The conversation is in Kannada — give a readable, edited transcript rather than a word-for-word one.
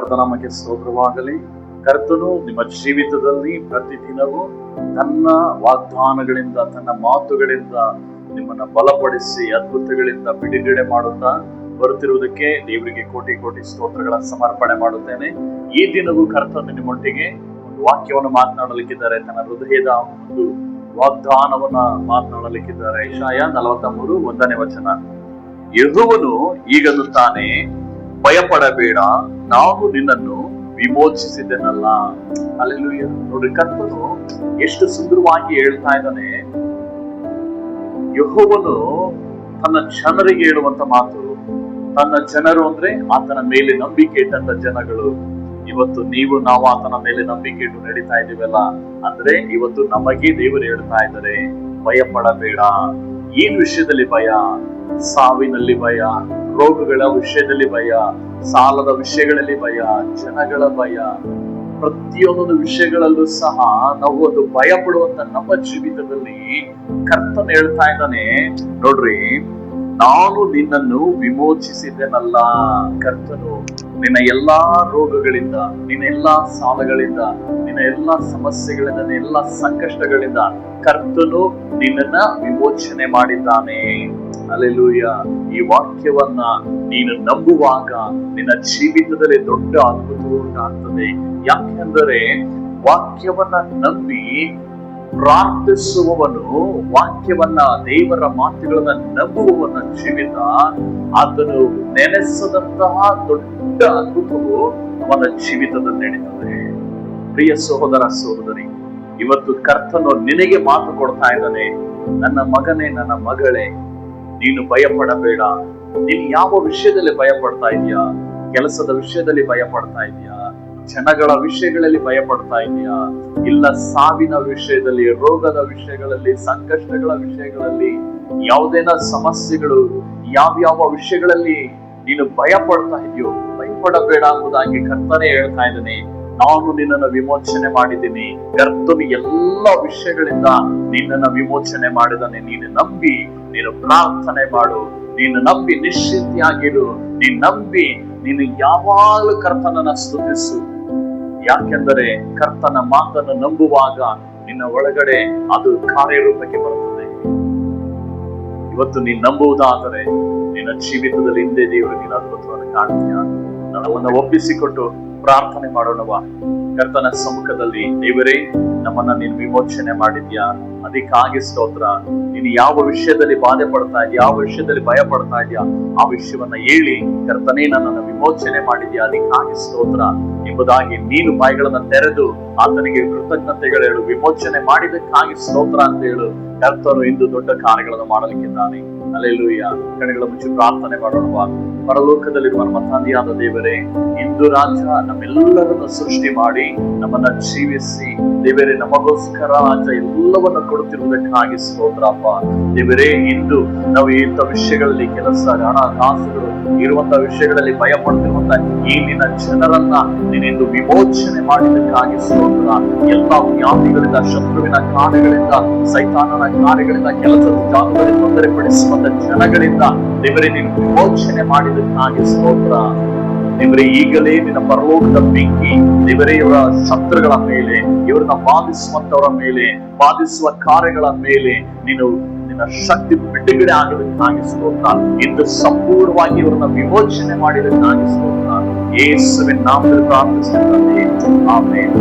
ಕರ್ತನಾಮಕ್ಕೆ ಸ್ತೋತ್ರವಾಗಲಿ. ಕರ್ತನು ನಿಮ್ಮ ಜೀವಿತದಲ್ಲಿ ಪ್ರತಿದಿನವೂ ತನ್ನ ವಾಗ್ದಾನಗಳಿಂದ, ತನ್ನ ಮಾತುಗಳಿಂದ ನಿಮ್ಮನ್ನ ಬಲಪಡಿಸಿ ಅದ್ಭುತಗಳಿಂದ ಬಿಡುಗಡೆ ಮಾಡುತ್ತಾ ಬರುತ್ತಿರುವುದಕ್ಕೆ ದೇವರಿಗೆ ಕೋಟಿ ಕೋಟಿ ಸ್ತೋತ್ರಗಳ ಸಮರ್ಪಣೆ ಮಾಡುತ್ತೇನೆ. ಈ ದಿನವೂ ಕರ್ತನು ನಿಮ್ಮೊಟ್ಟಿಗೆ ಒಂದು ವಾಕ್ಯವನ್ನು ಮಾತನಾಡಲಿಕ್ಕಿದ್ದಾರೆ. ತನ್ನ ಹೃದಯದ ಒಂದು ವಾಗ್ದಾನವನ್ನ ಮಾತನಾಡಲಿಕ್ಕಿದ್ದಾರೆ. ಯೆಶಾಯ 43:1 ಯೆಹೋವನು ಹೀಗನ್ನುತ್ತಾನೆ, ಭಯಪಡಬೇಡ, ನಾನು ನಿನ್ನನ್ನು ವಿಮೋಚಿಸಿದೆನಲ್ಲ. ಹಲ್ಲೆಲೂಯಾ. ನೋಡಿ, ಕರ್ತನು ಎಷ್ಟು ಸುಂದರವಾಗಿ ಹೇಳ್ತಾ ಇದ್ದಾನೆ. ಯೆಹೋವನು ತನ್ನ ಜನರಿಗೆ ಹೇಳುವಂತ ಮಾತು. ತನ್ನ ಜನರು ಅಂದ್ರೆ ಆತನ ಮೇಲೆ ನಂಬಿಕೆ ಇಟ್ಟಂತ ಜನಗಳು. ಇವತ್ತು ನೀವು ನಾವು ಆತನ ಮೇಲೆ ನಂಬಿಕೆ ಇಟ್ಟು ನಡೀತಾ ಇದೀವಲ್ಲ, ಅಂದ್ರೆ ಇವತ್ತು ನಮಗೆ ದೇವರು ಹೇಳ್ತಾ ಇದ್ದಾರೆ, ಭಯಪಡಬೇಡ. ಏನ್ ವಿಷಯದಲ್ಲಿ ಭಯ? ಸಾವಿನಲ್ಲಿ ಭಯ, ರೋಗಗಳ ವಿಷಯದಲ್ಲಿ ಭಯ, ಸಾಲದ ವಿಷಯಗಳಲ್ಲಿ ಭಯ, ಜನಗಳ ಭಯ, ಪ್ರತಿಯೊಂದು ವಿಷಯಗಳಲ್ಲೂ ಸಹ ನಾವು ಒಂದು ಭಯ ಪಡುವಂತ ನಮ್ಮ ಜೀವಿತದಲ್ಲಿ ಕರ್ತನ ಹೇಳ್ತಾ ಇದ್ದಾನೆ, ನೋಡ್ರಿ, ನಾನು ನಿನ್ನನ್ನು ವಿಮೋಚಿಸಿದ್ದೇನಲ್ಲ. ಕರ್ತನು ನಿನ್ನ ಎಲ್ಲಾ ರೋಗಗಳಿಂದ, ನಿನ್ನ ಎಲ್ಲಾ ಸಾಲಗಳಿಂದ, ನಿನ್ನ ಎಲ್ಲಾ ಸಮಸ್ಯೆಗಳಿಂದ, ನಿನ್ನ ಎಲ್ಲಾ ಸಂಕಷ್ಟಗಳಿಂದ ಕರ್ತನು ನಿನ್ನನ್ನ ವಿಮೋಚನೆ ಮಾಡಿದ್ದಾನೆ. ಹಲ್ಲೆಲೂಯಾ. ಈ ವಾಕ್ಯವನ್ನ ನೀನು ನಂಬುವಾಗ ನಿನ್ನ ಜೀವಿತದಲ್ಲಿ ದೊಡ್ಡ ಅದ್ಭುತ ಉಂಟಾಗ್ತದೆ. ಯಾಕೆಂದರೆ ವಾಕ್ಯವನ್ನ ನಂಬಿ ಪ್ರಾರ್ಥಿಸುವವನು, ವಾಕ್ಯವನ್ನ, ದೇವರ ಮಾತುಗಳನ್ನ ನಂಬುವವನ ಜೀವಿತ, ಆತನು ನೆನೆಸದಂತಹ ದೊಡ್ಡ ಅದ್ಭುತವು ಅವನ ಜೀವಿತದಲ್ಲಿ ನಡೀತದೆ. ಪ್ರಿಯ ಸಹೋದರ ಸಹೋದರಿ, ಇವತ್ತು ಕರ್ತನು ನಿನಗೆ ಮಾತು ಕೊಡ್ತಾ ಇದ್ದಾನೆ, ನನ್ನ ಮಗನೇ, ನನ್ನ ಮಗಳೇ, ನೀನು ಭಯಪಡಬೇಡ. ನೀನು ಯಾವ ವಿಷಯದಲ್ಲಿ ಭಯ ಪಡ್ತಾ ಇದೀಯಾ? ಕೆಲಸದ ವಿಷಯದಲ್ಲಿ ಭಯ ಪಡ್ತಾ ಇದೀಯಾ? ಜನಗಳ ವಿಷಯಗಳಲ್ಲಿ ಭಯ ಪಡ್ತಾ ಇದೀಯಾ? ಇಲ್ಲ ಸಾವಿನ ವಿಷಯದಲ್ಲಿ, ರೋಗದ ವಿಷಯಗಳಲ್ಲಿ, ಸಂಕಷ್ಟಗಳ ವಿಷಯಗಳಲ್ಲಿ, ಯಾವುದೇನ ಸಮಸ್ಯೆಗಳು, ಯಾವ್ಯಾವ ವಿಷಯಗಳಲ್ಲಿ ನೀನು ಭಯ ಪಡ್ತಾ ಇದೆಯೋ, ಭಯಪಡಬೇಡ ಎಂಬುದಾಗಿ ಕರ್ತನೇ ಹೇಳ್ತಾ ಇದ್ದಾನೆ. ನಾನು ನಿನ್ನನ್ನು ವಿಮೋಚನೆ ಮಾಡಿದ್ದೀನಿ. ಕರ್ತನು ಎಲ್ಲ ವಿಷಯಗಳಿಂದ ನಿನ್ನನ್ನು ವಿಮೋಚನೆ ಮಾಡಿದ್ದಾನೆ. ನೀನು ನಂಬಿ ನೀನು ಪ್ರಾರ್ಥನೆ ಮಾಡು, ನೀನು ನಂಬಿ ನಿಶ್ಚಿಂತೆಯಾಗಿರು, ನೀನು ನಂಬಿ ನೀನು ಯಾವಾಗಲೂ ಕರ್ತನನ್ನ ಸ್ತುತಿಸು. ಯಾಕೆಂದರೆ ಕರ್ತನ ಮಾತನ್ನು ನಂಬುವಾಗ ನಿನ್ನ ಒಳಗಡೆ ಅದು ಕಾರ್ಯರೂಪಕ್ಕೆ ಬರುತ್ತದೆ. ಇವತ್ತು ನೀನು ನಂಬುವುದಾದರೆ ನಿನ್ನ ಜೀವಿತದಲ್ಲಿ ಹಿಂದೆ ದೇವರು ನೀನು ಅದ್ಭುತವನ್ನು ಕಾಣ್ತೀಯ. ನಮ್ಮನ್ನ ಒಪ್ಪಿಸಿಕೊಟ್ಟು ಪ್ರಾರ್ಥನೆ ಮಾಡೋಣವಾ? ಕರ್ತನ ಸಮ್ಮುಖದಲ್ಲಿ, ದೇವರೇ, ನಮ್ಮನ್ನ ನೀನು ವಿಮೋಚನೆ ಮಾಡಿದ್ಯಾ, ಅದಕ್ಕಾಗಿ ಸ್ತೋತ್ರ. ನೀನು ಯಾವ ವಿಷಯದಲ್ಲಿ ಬಾಧೆ ಪಡ್ತಾ ಇದೆಯಾ, ಯಾವ ವಿಷಯದಲ್ಲಿ ಭಯ ಪಡ್ತಾ ಇದೆಯಾ, ಆ ವಿಷಯವನ್ನ ಹೇಳಿ, ಕರ್ತನೇ, ನನ್ನನ್ನು ವಿಮೋಚನೆ ಮಾಡಿದ್ಯಾ, ಅದಕ್ಕಾಗಿ ಸ್ತೋತ್ರ ಎಂಬುದಾಗಿ ನೀನು ಬಾಯಿಗಳನ್ನ ತೆರೆದು ಆತನಿಗೆ ಕೃತಜ್ಞತೆಗಳು ಹೇಳು. ವಿಮೋಚನೆ ಮಾಡಿದಕ್ಕಾಗಿ ಸ್ತೋತ್ರ ಅಂತ ಹೇಳು. ಕರ್ತನು ಇಂದು ದೊಡ್ಡ ಕಾರ್ಯಗಳನ್ನು ಮಾಡಲಿಕ್ಕಿದ್ದಾನೆ. ಹಲ್ಲೆಲೂಯಾ. ಕಣ್ಣುಗಳ ಮುಚ್ಚಿ ಪ್ರಾರ್ಥನೆ ಮಾಡೋಣವಾ? ಪರಲೋಕದಲ್ಲಿರುವ ನಮ್ಮ ತಂದೆಯಾದ ದೇವರೇ, ಇಂದು ರಾಜ ನಮ್ಮೆಲ್ಲರನ್ನು ಸೃಷ್ಟಿ ಮಾಡಿ ನಮ್ಮನ್ನ ಜೀವಿಸಿ, ದೇವರೇ, ನಮಗೋಸ್ಕರ ರಾಜ ಎಲ್ಲವನ್ನ ಕೊಡುತ್ತಿರುವುದಕ್ಕಾಗಿ ಸ್ತೋತ್ರಪ್ಪ. ದೇವರೇ, ಇಂದು ನಾವು ಇಂಥ ವಿಷಯಗಳಲ್ಲಿ, ಕೆಲಸ, ಹಣ, ಕಾಸುಗಳು ಇರುವಂತಹ ವಿಷಯಗಳಲ್ಲಿ ಭಯ ಪಡ್ತಿರುವಂತ ಈ ನಿನ್ನ ಜನರನ್ನ ನೀನಿಂದು ವಿಮೋಚನೆ ಮಾಡಿದಕ್ಕಾಗಿ ಸ್ತೋತ್ರ. ಎಲ್ಲ ವ್ಯಾಧಿಗಳಿಂದ, ಶತ್ರುವಿನ ಕಾರ್ಯಗಳಿಂದ, ಸೈತಾನನ ಕಾರ್ಯಗಳಿಂದ, ಕೆಲಸದ ಜಾಗದಲ್ಲಿ ತೊಂದರೆ ಪಡಿಸುವಂತ ಜನಗಳಿಂದ ದೇವರೇ ನೀನು ವಿಮೋಚನೆ ಮಾಡಿದಕ್ಕಾಗಿ ಸ್ತೋತ್ರ. ದೇವರೇ, ಈಗಲೇ ನಿನ್ನ ಪರಲೋಕದ ಬೆಂಕಿ ದೇವರೇ ಇವರ ಶತ್ರುಗಳ ಮೇಲೆ, ಇವರನ್ನ ಬಾಧಿಸುವಂತವರ ಮೇಲೆ, ಬಾಧಿಸುವ ಕಾರ್ಯಗಳ ಮೇಲೆ ನೀನು ನಿನ್ನ ಶಕ್ತಿ ಬಿಡುಗಡೆ ಆಗೋದಕ್ಕಾಗಿ ಸ್ತೋತ್ರ. ಇಂದು ಸಂಪೂರ್ಣವಾಗಿ ಇವರನ್ನ ವಿಮೋಚನೆ ಮಾಡಿದಕ್ಕಾಗಿ ಸ್ತೋತ್ರ. ಯೇಸುವಿನ ನಾಮದಲ್ಲಿ ಪ್ರಾರ್ಥಿಸುತ್ತೇನೆ. ಆಮೆನ್.